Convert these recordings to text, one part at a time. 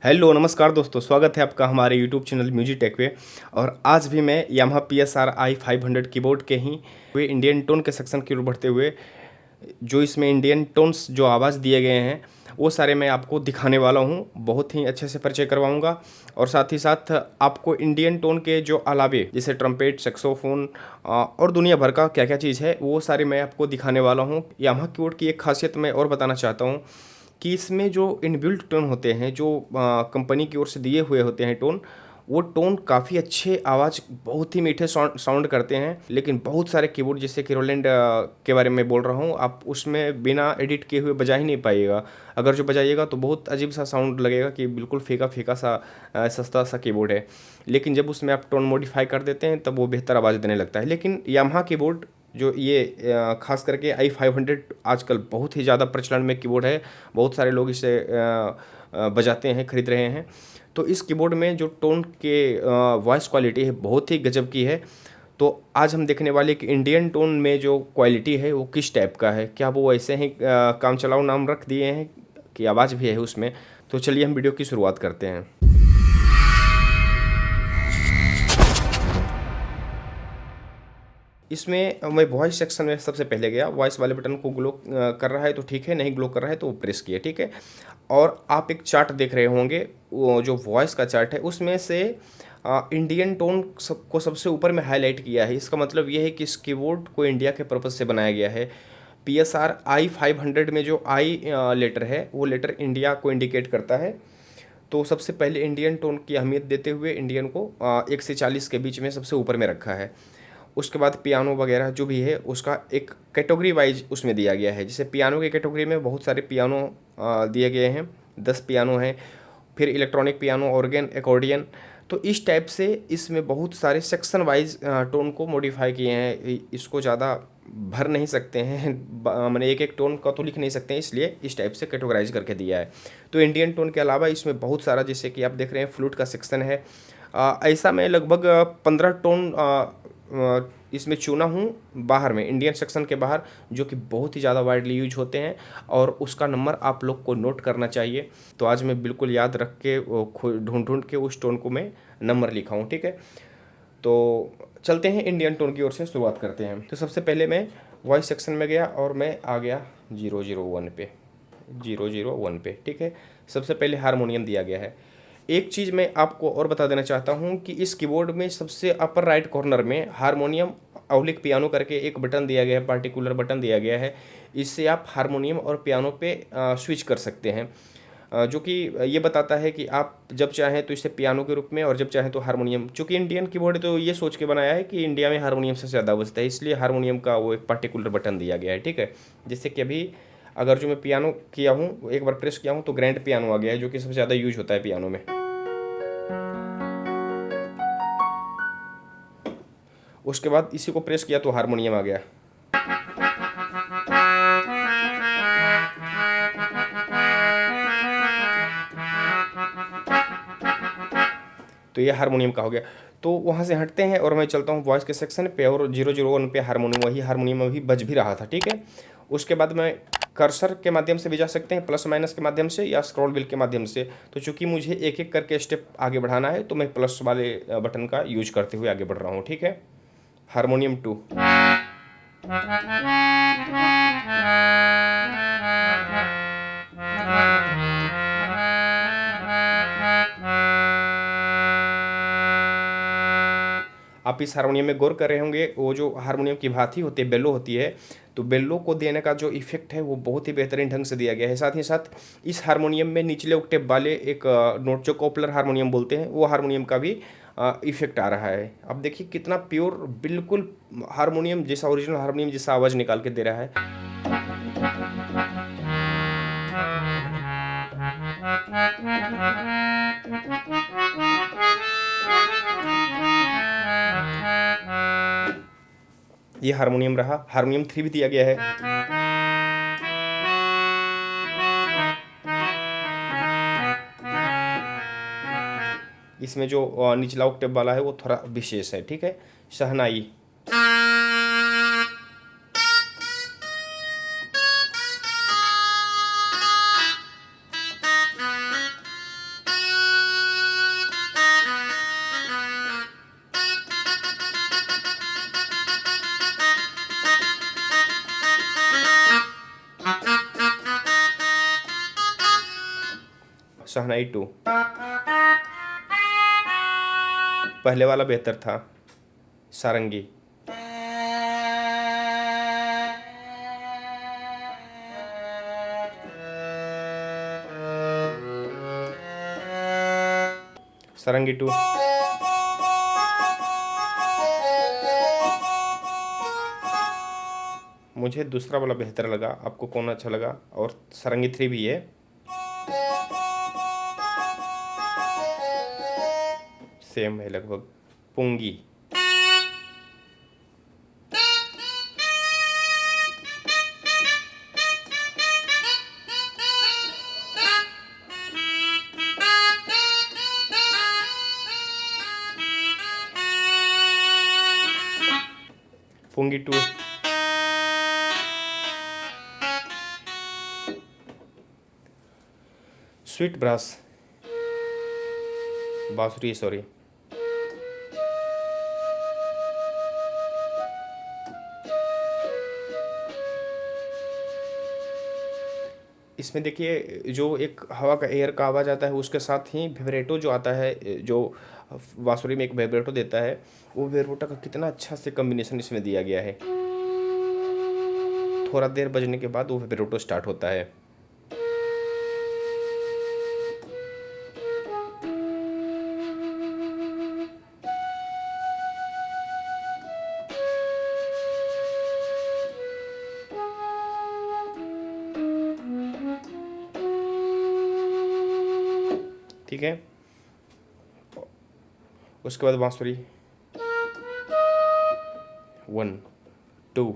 Hello नमस्कार दोस्तों, स्वागत है आपका हमारे यूट्यूब चैनल म्यूजिक टेक पे। और आज भी मैं यामाहा PSR i500 कीबोर्ड के ही वे इंडियन टोन के सेक्शन की ओर बढ़ते हुए जो इसमें इंडियन टोन्स जो आवाज़ दिए गए हैं वो सारे मैं आपको दिखाने वाला हूँ। बहुत ही अच्छे से परिचय करवाऊँगा और साथ ही साथ आपको इंडियन टोन के जो अलावे जैसे ट्रम्पेट, सेक्सोफोन और दुनिया भर का क्या क्या चीज़ है वो सारे मैं आपको दिखाने वाला हूँ। यामाहा कीबोर्ड की एक खासियत मैं और बताना चाहता हूँ कि इसमें जो इनबिल्ट टोन होते हैं, जो कंपनी की ओर से दिए हुए होते हैं टोन, वो टोन काफ़ी अच्छे आवाज़ बहुत ही मीठे साउंड साउंड करते हैं। लेकिन बहुत सारे कीबोर्ड जैसे कि रोलैंड के बारे में बोल रहा हूँ, आप उसमें बिना एडिट किए हुए बजा ही नहीं पाइएगा। अगर जो बजाइएगा तो बहुत अजीब सा साउंड लगेगा कि बिल्कुल फीका फीका सा सस्ता सा कीबोर्ड है। लेकिन जब उसमें आप टोन मॉडिफाई कर देते हैं तब वो बेहतर आवाज़ देने लगता है। लेकिन यामाहा कीबोर्ड जो ये खास करके i500 आजकल बहुत ही ज़्यादा प्रचलन में कीबोर्ड है। बहुत सारे लोग इसे बजाते हैं, खरीद रहे हैं। तो इस कीबोर्ड में जो टोन के वॉइस क्वालिटी है बहुत ही गजब की है। तो आज हम देखने वाले कि इंडियन टोन में जो क्वालिटी है वो किस टाइप का है। क्या वो ऐसे ही काम चलाऊ नाम रख दिए हैं कि आवाज़ भी है उसमें। तो चलिए हम वीडियो की शुरुआत करते हैं। इसमें मैं वॉइस सेक्शन में सबसे पहले गया। वॉइस वाले बटन को ग्लो कर रहा है तो ठीक है, नहीं ग्लो कर रहा है तो वो प्रेस किया, ठीक है। और आप एक चार्ट देख रहे होंगे, वो जो वॉइस का चार्ट है उसमें से इंडियन टोन को सबसे ऊपर में हाईलाइट किया है। इसका मतलब ये है कि इस कीबोर्ड को इंडिया के पर्पज़ से बनाया गया है। PSR i500 में जो आई लेटर है वो लेटर इंडिया को इंडिकेट करता है। तो सबसे पहले इंडियन टोन की अहमियत देते हुए इंडियन को 1 से 40 के बीच में सबसे ऊपर में रखा है। उसके बाद पियानो वगैरह जो भी है उसका एक कैटेगरी वाइज उसमें दिया गया है। जैसे पियानो की कैटेगरी में बहुत सारे पियानो दिए गए हैं, 10 पियानो हैं। फिर इलेक्ट्रॉनिक पियानो, ऑर्गन, एकॉर्डियन। तो इस टाइप से इसमें बहुत सारे सेक्शन वाइज टोन को मॉडिफाई किए हैं। इसको ज़्यादा भर नहीं सकते हैं, मैंने एक एक टोन का तो लिख नहीं सकते हैं, इसलिए इस टाइप से कैटेगराइज करके दिया है। तो इंडियन टोन के अलावा इसमें बहुत सारा, जैसे कि आप देख रहे हैं, फ्लूट का सेक्शन है। ऐसा मैं लगभग 15 टोन इसमें चुना हूँ बाहर में, इंडियन सेक्शन के बाहर, जो कि बहुत ही ज़्यादा वाइडली यूज होते हैं और उसका नंबर आप लोग को नोट करना चाहिए। तो आज मैं बिल्कुल याद रख के ढूंढ ढूंढ के उस टोन को मैं नंबर लिखा हूँ, ठीक है। तो चलते हैं इंडियन टोन की ओर से शुरुआत करते हैं। तो सबसे पहले मैं वॉइस सेक्शन में गया और मैं आ गया 001 पे, 001 पे, ठीक है। सबसे पहले हारमोनियम दिया गया है। एक चीज़ मैं आपको और बता देना चाहता हूँ कि इस कीबोर्ड में सबसे अपर राइट कॉर्नर में हारमोनियम ऑब्लिक पियानो करके एक बटन दिया गया है, पार्टिकुलर बटन दिया गया है। इससे आप हारमोनियम और पियानो पे स्विच कर सकते हैं, जो कि ये बताता है कि आप जब चाहें तो इसे पियानो के रूप में और जब चाहें तो हारमोनियम। चूँकि इंडियन कीबोर्ड है तो ये सोच के बनाया है कि इंडिया में हारमोनियम सबसे ज़्यादा बजता है, इसलिए हारमोनियम का वो एक पर्टिकुलर बटन दिया गया है, ठीक है। जैसे कि अभी अगर जो मैं पियानो किया हूँ, एक बार प्रेस किया हूँ तो ग्रैंड पियानो आ गया है, जो कि सबसे ज़्यादा यूज होता है पियानो में। उसके बाद इसी को प्रेस किया तो हारमोनियम आ गया। तो ये हारमोनियम का हो गया। तो वहाँ से हटते हैं और मैं चलता हूँ वॉइस के सेक्शन पे, और 001 पे हारमोनियम, वही हारमोनियम अभी बज भी रहा था, ठीक है। उसके बाद मैं कर्सर के माध्यम से भी जा सकते हैं, प्लस माइनस के माध्यम से या स्क्रॉल व्हील के माध्यम से। तो चूंकि मुझे एक एक करके स्टेप आगे बढ़ाना है तो मैं प्लस वाले बटन का यूज करते हुए आगे बढ़ रहा हूँ, ठीक है। हारमोनियम 2। आप इस हारमोनियम में गौर कर रहे होंगे, वो जो हारमोनियम की भाती होती है, बेल्लो होती है, तो बेल्लो को देने का जो इफेक्ट है वो बहुत ही बेहतरीन ढंग से दिया गया है। साथ ही साथ इस हारमोनियम में निचले ऑक्टेव वाले एक नोट, जो कॉपलर हारमोनियम बोलते हैं, वो हारमोनियम का भी इफेक्ट आ रहा है। अब देखिए कितना प्योर, बिल्कुल हारमोनियम जैसा, ओरिजिनल हारमोनियम जैसा आवाज़ निकाल के दे रहा है। ये हारमोनियम रहा। हारमोनियम 3 भी दिया गया है। इसमें जो निचला ऑक्टेव वाला है वो थोड़ा विशेष है, ठीक है। शहनाई, शहनाई 2। पहले वाला बेहतर था, सारंगी। सारंगी 2। मुझे दूसरा वाला बेहतर लगा, आपको कौन अच्छा लगा? और सारंगी 3 भी है, सेम है लगभग। पुंगी। पुंगी 2। स्वीट ब्रास, बांसुरी, सॉरी। इसमें देखिए जो एक हवा का, एयर का आवाज़ आता है, उसके साथ ही विब्रेटो जो आता है, जो बांसुरी में एक विब्रेटो देता है, वो विब्रेटो का कितना अच्छा से कम्बिनेशन इसमें दिया गया है। थोड़ा देर बजने के बाद वो विब्रेटो स्टार्ट होता है। ठीक है, उसके बाद बांसुरी 1 2।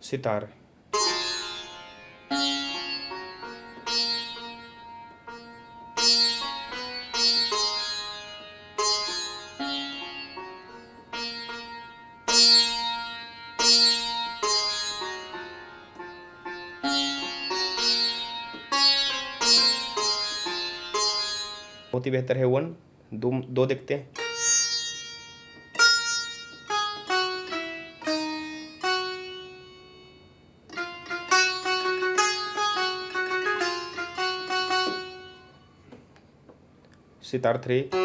सितार। बहुत ही बेहतर है 1 2। 2 देखते हैं। सितार 3।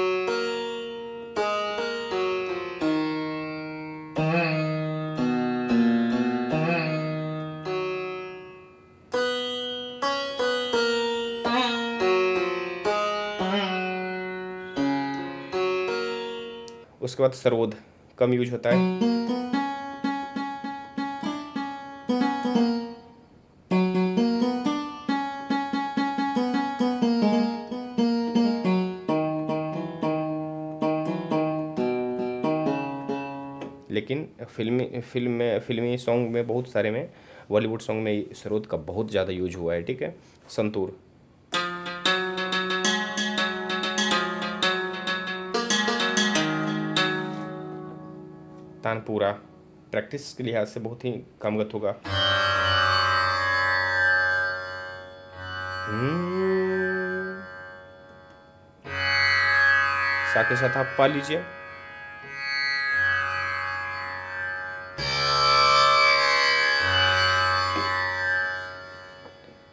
उसके बाद सरोद कम यूज होता है। लेकिन फिल्मी सॉन्ग में बहुत सारे में, बॉलीवुड सॉन्ग में सरोद का बहुत ज़्यादा यूज हुआ है। ठीक है, संतूर। तानपुरा प्रैक्टिस के लिहाज से बहुत ही कामगत होगा। सा के साथ आप पा लीजिए।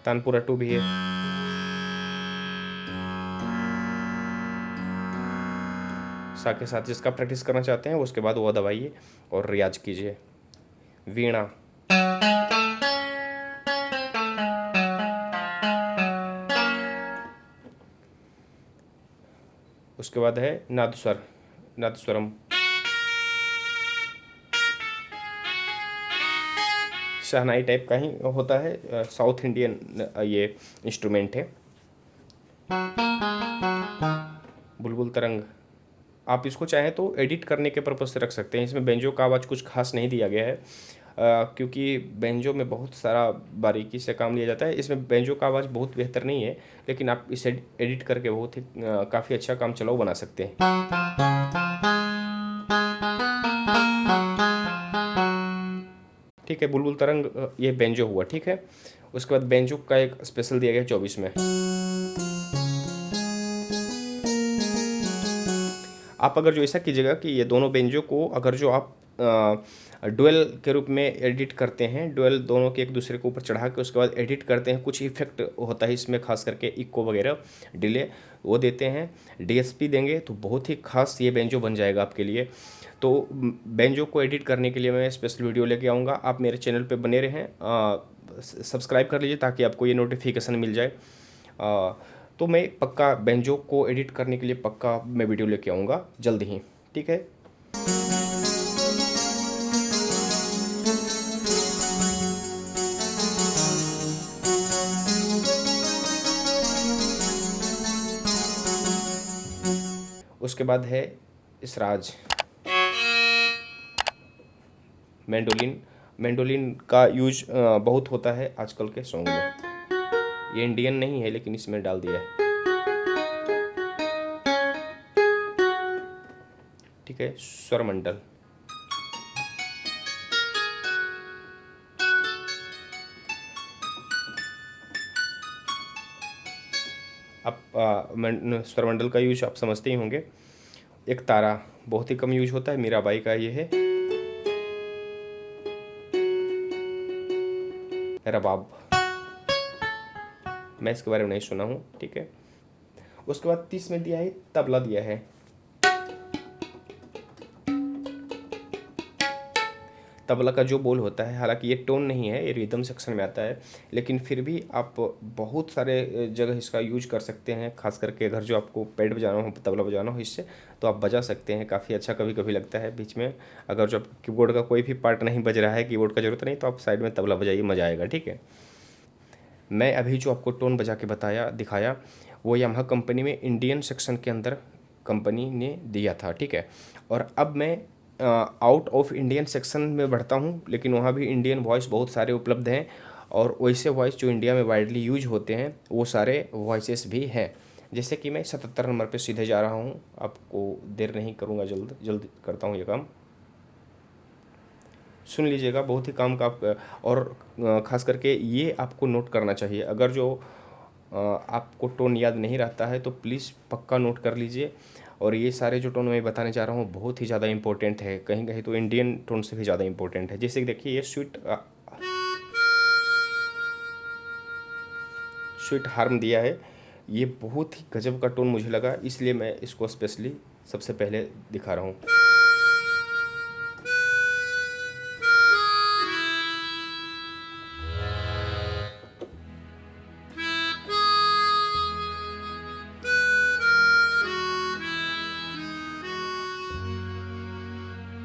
तानपुरा 2 भी है। सा के साथ जिसका प्रैक्टिस करना चाहते हैं उसके बाद वो दबाइए और रियाज कीजिए। वीणा। उसके बाद है नादस्वर, नादस्वरम। शहनाई टाइप का ही होता है, साउथ इंडियन ये इंस्ट्रूमेंट है। बुलबुल तरंग। आप इसको चाहें तो एडिट करने के पर्पज़ से रख सकते हैं। इसमें बेंजो का आवाज़ कुछ खास नहीं दिया गया है, क्योंकि बेंजो में बहुत सारा बारीकी से काम लिया जाता है। इसमें बेंजो का आवाज़ बहुत बेहतर नहीं है, लेकिन आप इसे एडिट करके बहुत ही काफ़ी अच्छा काम चलाऊ बना सकते हैं। ठीक है, बुलबुल तरंग ये बेंजो हुआ। ठीक है, उसके बाद बेंजो का एक स्पेशल दिया गया 24 में। आप अगर जो ऐसा कीजिएगा कि ये दोनों बेंजो को अगर जो आप डुअल के रूप में एडिट करते हैं, डुअल दोनों के एक दूसरे के ऊपर चढ़ा के उसके बाद एडिट करते हैं, कुछ इफेक्ट होता है इसमें, खास करके इको वगैरह, डिले वो देते हैं, डीएसपी देंगे तो बहुत ही खास ये बेंजो बन जाएगा आपके लिए। तो बेंजो को एडिट करने के लिए मैं स्पेशल वीडियो लेके आऊँगा। आप मेरे चैनल पे बने रहें, सब्सक्राइब कर लीजिए ताकि आपको ये नोटिफिकेशन मिल जाए। तो मैं पक्का बेंजो को एडिट करने के लिए पक्का मैं वीडियो लेके आऊँगा जल्द ही, ठीक है। उसके बाद है इसराज मैंडोलिन। मैंडोलिन का यूज बहुत होता है आजकल के सॉन्ग में। ये इंडियन नहीं है लेकिन इसमें डाल दिया है, ठीक है। स्वरमंडल, आप स्वरमंडल का यूज आप समझते ही होंगे। एक तारा बहुत ही कम यूज होता है, मीराबाई का ये है। रबाब, मैं इसके बारे में नहीं सुना हूँ, ठीक है। उसके बाद 30 में दिया है तबला दिया है। तबला का जो बोल होता है, हालांकि ये टोन नहीं है, ये रिदम सेक्शन में आता है, लेकिन फिर भी आप बहुत सारे जगह इसका यूज कर सकते हैं। खास करके अगर जो आपको पैड बजाना हो, तबला बजाना हो इससे, तो आप बजा सकते हैं। काफ़ी अच्छा कभी कभी लगता है बीच में। अगर जो कीबोर्ड का कोई भी पार्ट नहीं बज रहा है, कीबोर्ड का ज़रूरत नहीं, तो आप साइड में तबला बजाइए, मज़ा आएगा, ठीक है। मैं अभी जो आपको टोन बजा के बताया दिखाया वो यामाहा कंपनी में इंडियन सेक्शन के अंदर कंपनी ने दिया था, ठीक है। और अब मैं आउट ऑफ इंडियन सेक्शन में बढ़ता हूँ, लेकिन वहाँ भी इंडियन वॉइस बहुत सारे उपलब्ध हैं, और वैसे वॉइस जो इंडिया में वाइडली यूज होते हैं वो सारे वॉइसेस भी हैं। जैसे कि मैं 77 नंबर पे सीधे जा रहा हूँ, आपको देर नहीं करूँगा, जल्द जल्द करता हूँ ये काम, सुन लीजिएगा। बहुत ही काम का और ख़ास करके ये आपको नोट करना चाहिए। अगर जो आपको टोन याद नहीं रहता है तो प्लीज़ पक्का नोट कर लीजिए। और ये सारे जो टोन मैं बताने जा रहा हूँ बहुत ही ज़्यादा इंपॉर्टेंट है, कहीं कहीं तो इंडियन टोन से भी ज़्यादा इंपॉर्टेंट है। जैसे कि देखिए ये स्वीट स्वीट हार्म दिया है, ये बहुत ही गजब का टोन मुझे लगा, इसलिए मैं इसको स्पेशली सबसे पहले दिखा रहा हूँ।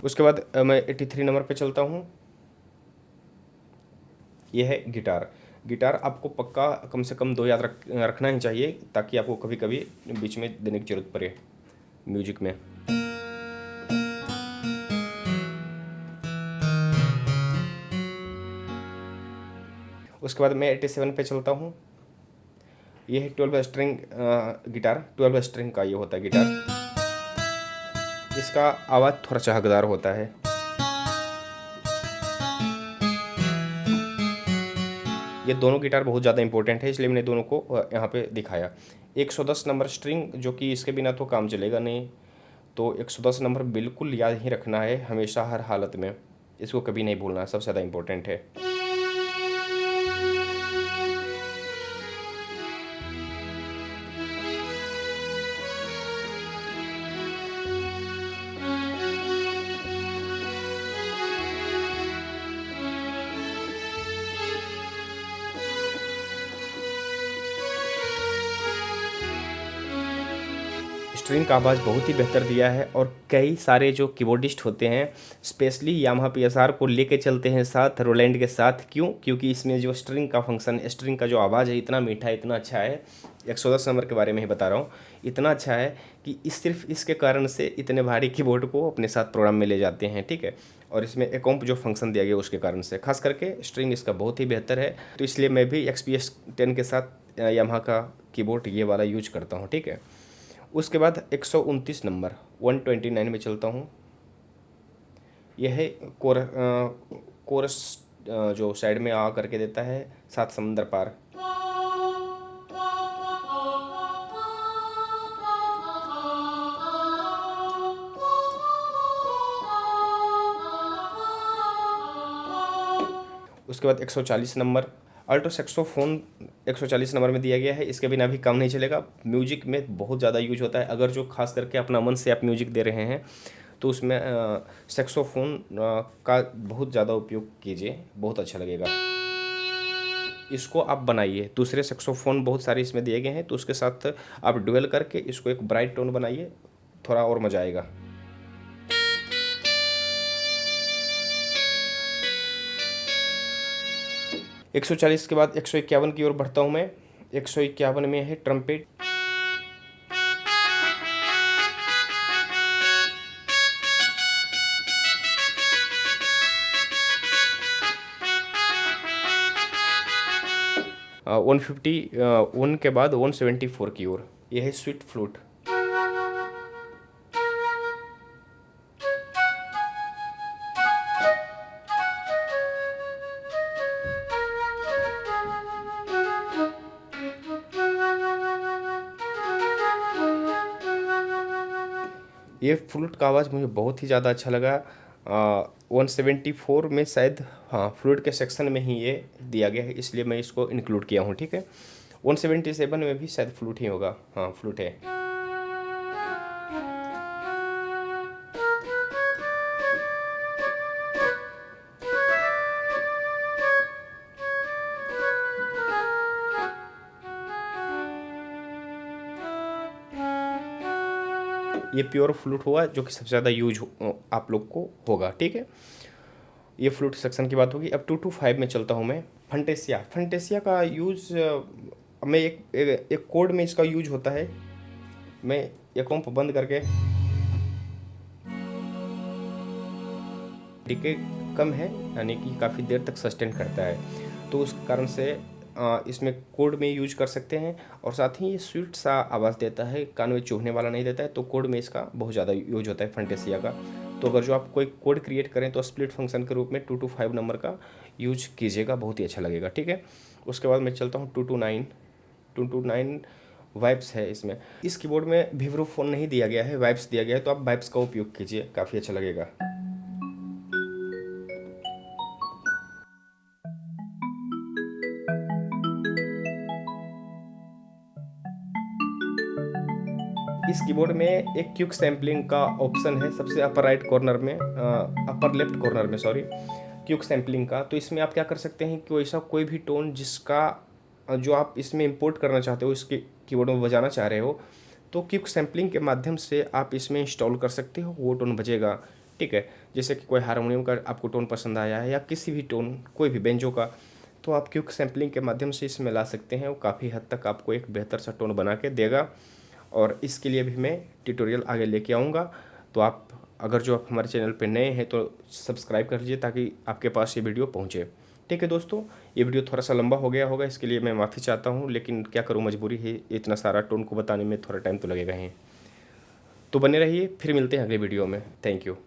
उसके बाद मैं 83 नंबर पे चलता हूँ। यह है गिटार। गिटार आपको पक्का कम से कम 2 याद रखना ही चाहिए, ताकि आपको कभी कभी बीच में देने की ज़रूरत पड़े म्यूजिक में। उसके बाद मैं 87 पे चलता हूँ। ये है 12 स्ट्रिंग गिटार। 12 स्ट्रिंग का ये होता है गिटार। इसका आवाज़ थोड़ा चहकदार होता है। ये दोनों गिटार बहुत ज़्यादा इंपॉर्टेंट है, इसलिए मैंने दोनों को यहाँ पे दिखाया। 110 नंबर स्ट्रिंग, जो कि इसके बिना तो काम चलेगा नहीं, तो 110 नंबर बिल्कुल याद ही रखना है हमेशा, हर हालत में। इसको कभी नहीं भूलना, सबसे ज़्यादा इंपॉर्टेंट है। स्ट्रिंग का आवाज़ बहुत ही बेहतर दिया है, और कई सारे जो कीबोर्डिस्ट होते हैं स्पेशली यामाहा पीएसआर को लेके चलते हैं साथ रोलैंड के साथ। क्यों? क्योंकि इसमें जो स्ट्रिंग का फंक्शन, स्ट्रिंग का जो आवाज़ है इतना मीठा है, इतना अच्छा है। 110 नंबर के बारे में ही बता रहा हूँ, इतना अच्छा है कि सिर्फ इसके कारण से इतने भारी कीबोर्ड को अपने साथ प्रोग्राम में ले जाते हैं, ठीक है। और इसमें एकॉम्प जो फंक्शन दिया गया उसके कारण से, खास करके स्ट्रिंग इसका बहुत ही बेहतर है। तो इसलिए मैं भी XPS 10 के साथ यामाहा का कीबोर्ड ये वाला यूज करता हूँ, ठीक है। उसके बाद 129 नंबर 129 में चलता हूँ। यह है कोरस जो साइड में आ करके देता है, सात समंदर पार। उसके बाद 140 नंबर अल्टो सैक्सोफोन 140 नंबर में दिया गया है। इसके बिना भी काम नहीं चलेगा। म्यूजिक में बहुत ज़्यादा यूज होता है। अगर जो खास करके अपना मन से आप म्यूजिक दे रहे हैं तो उसमें सैक्सोफोन का बहुत ज़्यादा उपयोग कीजिए, बहुत अच्छा लगेगा। इसको आप बनाइए, दूसरे सैक्सोफोन बहुत सारे इसमें दिए गए हैं, तो उसके साथ आप डुएल करके इसको एक ब्राइट टोन बनाइए, थोड़ा और मज़ा आएगा। 140 के बाद 151 की ओर बढ़ता हूँ मैं। 151 में है ट्रम्पेट। आ, 151 के बाद 174 की ओर यह है स्वीट फ्लूट। ये फ्लूट का आवाज़ मुझे बहुत ही ज़्यादा अच्छा लगा। 174 में शायद, हाँ, फ्लूट के सेक्शन में ही ये दिया गया है, इसलिए मैं इसको इंक्लूड किया हूँ। ठीक है, 177 में भी शायद फ्लूट ही होगा। हाँ, फ्लूट है। ये प्योर फ्लूट हुआ जो कि सबसे ज़्यादा यूज आप लोग को होगा। ठीक है, ये फ्लूट सेक्शन की बात होगी। अब 225 में चलता हूँ मैं। फंटेसिया। फंटेसिया का यूज मैं एक कोड में इसका यूज होता है। मैं ये कॉम्प बंद करके, ठीक है, कम है, यानी कि काफ़ी देर तक सस्टेन करता है, तो उस कारण से इसमें कोड में यूज कर सकते हैं। और साथ ही ये स्वीट सा आवाज़ देता है, कान में चुभने वाला नहीं देता है, तो कोड में इसका बहुत ज़्यादा यूज होता है फंटेसिया का। तो अगर जो आप कोई कोड क्रिएट करें तो स्प्लिट फंक्शन के रूप में 225 नंबर का यूज कीजिएगा, बहुत ही अच्छा लगेगा। ठीक है, उसके बाद मैं चलता हूँ 229 वाइब्स है इसमें। इस कीबोर्ड में विब्रोफोन नहीं दिया गया है, वाइब्स दिया गया है, तो आप वाइब्स का उपयोग कीजिए, काफ़ी अच्छा लगेगा। इस कीबोर्ड में एक क्विक सैम्पलिंग का ऑप्शन है सबसे अपर राइट कॉर्नर में, अपर लेफ्ट कॉर्नर में, सॉरी, क्विक सैम्पलिंग का। तो इसमें आप क्या कर सकते हैं कि ऐसा कोई भी टोन जिसका जो आप इसमें इंपोर्ट करना चाहते हो, इसके कीबोर्ड में बजाना चाह रहे हो, तो क्विक सैम्पलिंग के माध्यम से आप इसमें इंस्टॉल कर सकते हो, वो टोन बजेगा। ठीक है, जैसे कि कोई हारमोनियम का आपको टोन पसंद आया है या किसी भी टोन, कोई भी बेंजो का, तो आप क्विक सैम्पलिंग के माध्यम से इसमें ला सकते हैं। वो काफ़ी हद तक आपको एक बेहतर सा टोन बना के देगा। और इसके लिए भी मैं ट्यूटोरियल आगे लेके आऊँगा। तो आप अगर जो आप हमारे चैनल पे नए हैं तो सब्सक्राइब कर लीजिए ताकि आपके पास ये वीडियो पहुँचे। ठीक है दोस्तों, ये वीडियो थोड़ा सा लंबा हो गया होगा, इसके लिए मैं माफ़ी चाहता हूँ, लेकिन क्या करूँ, मजबूरी है, इतना सारा टोन को बताने में थोड़ा टाइम तो लगेगा ही। तो बने रहिए, फिर मिलते हैं अगले वीडियो में। Thank you.